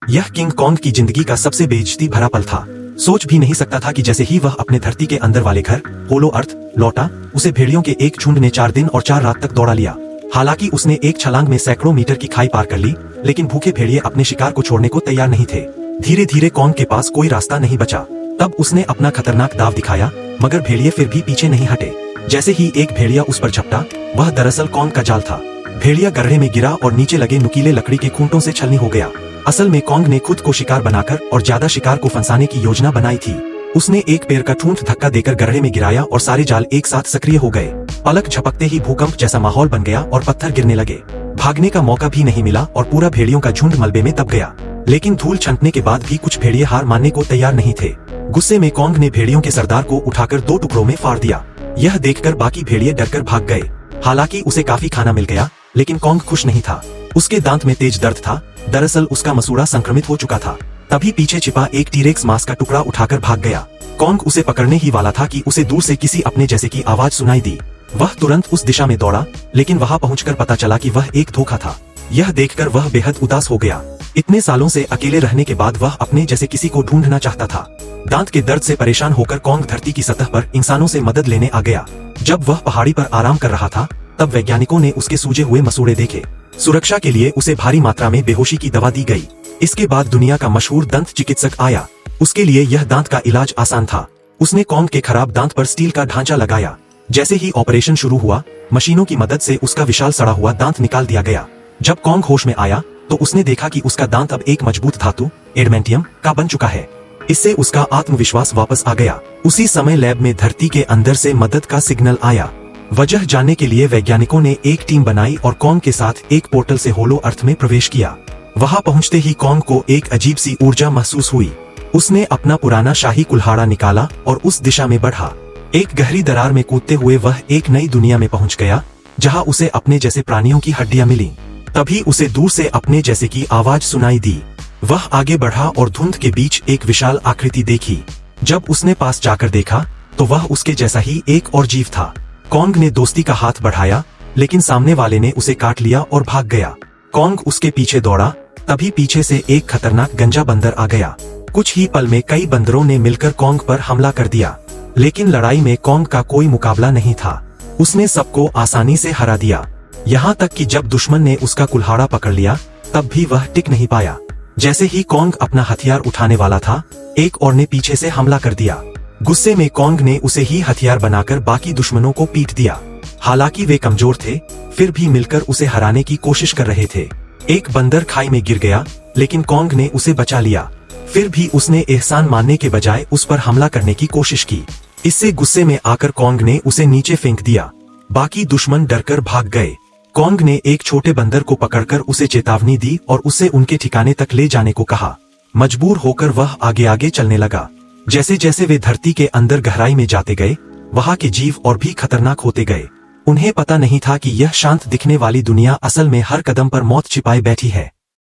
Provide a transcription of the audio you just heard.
यह king Kong की जिंदगी का सबसे बेइज्जती भरा पल था। सोच भी नहीं सकता था कि जैसे ही वह अपने धरती के अंदर वाले घर होलो अर्थ लौटा, उसे भेड़ियों के एक झुंड ने 4 दिन और 4 रात तक दौड़ा लिया। हालांकि उसने एक छलांग में सैकड़ों मीटर की खाई पार कर ली, लेकिन भूखे भेड़िए अपने शिकार को छोड़ने को तैयार नहीं थे। धीरे धीरे कॉन्ग के पास कोई रास्ता नहीं बचा। तब उसने अपना खतरनाक दाव दिखाया, मगर भेड़िए फिर भी पीछे नहीं हटे। जैसे ही एक भेड़िया उस पर झपटा, वह दरअसल कॉन्ग का जाल था। भेड़िया गड्ढे में गिरा और नीचे लगे नुकीले लकड़ी के खूंटों से छलनी हो गया। असल में कॉन्ग ने खुद को शिकार बनाकर और ज्यादा शिकार को फंसाने की योजना बनाई थी। उसने एक पैर का ठूंठ धक्का देकर गड्ढे में गिराया और सारे जाल एक साथ सक्रिय हो गए। पलक झपकते ही भूकंप जैसा माहौल बन गया और पत्थर गिरने लगे। भागने का मौका भी नहीं मिला और पूरा भेड़ियों का झुंड मलबे में दब गया। लेकिन धूल छंटने के बाद भी कुछ भेड़िए हार मानने को तैयार नहीं थे। गुस्से में कॉन्ग ने भेड़ियों के सरदार को उठाकर 2 टुकड़ों में फाड़ दिया। यह देखकर बाकी भेड़िए डरकर भाग गए। हालांकि उसे काफी खाना मिल गया, लेकिन कॉन्ग खुश नहीं था। उसके दांत में तेज दर्द था। दरअसल उसका मसूड़ा संक्रमित हो चुका था। तभी पीछे छिपा एक टीरेक्स मांस का टुकड़ा उठाकर भाग गया। कॉन्ग उसे पकड़ने ही वाला था कि उसे दूर से किसी अपने जैसे की आवाज सुनाई दी। वह तुरंत उस दिशा में दौड़ा, लेकिन वहां पहुंचकर पता चला कि वह एक धोखा था। यह देखकर वह बेहद उदास हो गया। इतने सालों से अकेले रहने के बाद वह अपने जैसे किसी को ढूंढना चाहता था। दांत के दर्द से परेशान होकर कॉन्ग धरती की सतह पर इंसानों से मदद लेने आ गया। जब वह पहाड़ी पर आराम कर रहा था, तब वैज्ञानिकों ने उसके सूजे हुए मसूड़े देखे। सुरक्षा के लिए उसे भारी मात्रा में बेहोशी की दवा दी गई। इसके बाद दुनिया का मशहूर दंत चिकित्सक आया। उसके लिए यह दांत का इलाज आसान था। उसने कॉन्ग के खराब दांत पर स्टील का ढांचा लगाया। जैसे ही ऑपरेशन शुरू हुआ, मशीनों की मदद से उसका विशाल सड़ा हुआ दांत निकाल दिया गया। जब कॉन्ग होश में आया, तो उसने देखा कि उसका दांत अब एक मजबूत धातु एडमेंटियम का बन चुका है। इससे उसका आत्मविश्वास वापस आ गया। उसी समय लैब में धरती के अंदर से मदद का सिग्नल आया। वजह जानने के लिए वैज्ञानिकों ने एक टीम बनाई और कॉन्ग के साथ एक पोर्टल से होलो अर्थ में प्रवेश किया। वहां पहुंचते ही कॉन्ग को एक अजीब सी ऊर्जा महसूस हुई। उसने अपना पुराना शाही कुल्हाड़ा निकाला और उस दिशा में बढ़ा। एक गहरी दरार में कूदते हुए वह एक नई दुनिया में पहुंच गया, जहां उसे अपने जैसे प्राणियों की हड्डियां मिली। तभी उसे दूर से अपने जैसे की आवाज सुनाई दी। वह आगे बढ़ा और धुंध के बीच एक विशाल आकृति देखी। जब उसने पास जाकर देखा, तो वह उसके जैसा ही एक और जीव था। कॉन्ग ने दोस्ती का हाथ बढ़ाया, लेकिन सामने वाले ने उसे काट लिया और भाग गया। कॉन्ग उसके पीछे दौड़ा, तभी पीछे से एक खतरनाक गंजा बंदर आ गया। कुछ ही पल में कई बंदरों ने मिलकर कॉन्ग पर हमला कर दिया, लेकिन लड़ाई में कॉन्ग का कोई मुकाबला नहीं था। उसने सबको आसानी से हरा दिया। यहाँ तक कि जब दुश्मन ने उसका कुल्हाड़ा पकड़ लिया, तब भी वह टिक नहीं पाया। जैसे ही कॉन्ग अपना हथियार उठाने वाला था, एक और ने पीछे से हमला कर दिया। गुस्से में कॉन्ग ने उसे ही हथियार बनाकर बाकी दुश्मनों को पीट दिया। हालांकि वे कमजोर थे, फिर भी मिलकर उसे हराने की कोशिश कर रहे थे। एक बंदर खाई में गिर गया, लेकिन कॉन्ग ने उसे बचा लिया। फिर भी उसने एहसान मानने के बजाय उस पर हमला करने की कोशिश की। इससे गुस्से में आकर कॉन्ग ने उसे नीचे फेंक दिया। बाकी दुश्मन डरकर भाग गए। कॉन्ग ने एक छोटे बंदर को पकड़कर उसे चेतावनी दी और उसे उनके ठिकाने तक ले जाने को कहा। मजबूर होकर वह आगे आगे चलने लगा। जैसे जैसे वे धरती के अंदर गहराई में जाते गए, वहां के जीव और भी खतरनाक होते गए। उन्हें पता नहीं था कि यह शांत दिखने वाली दुनिया असल में हर कदम पर मौत छिपाए बैठी है।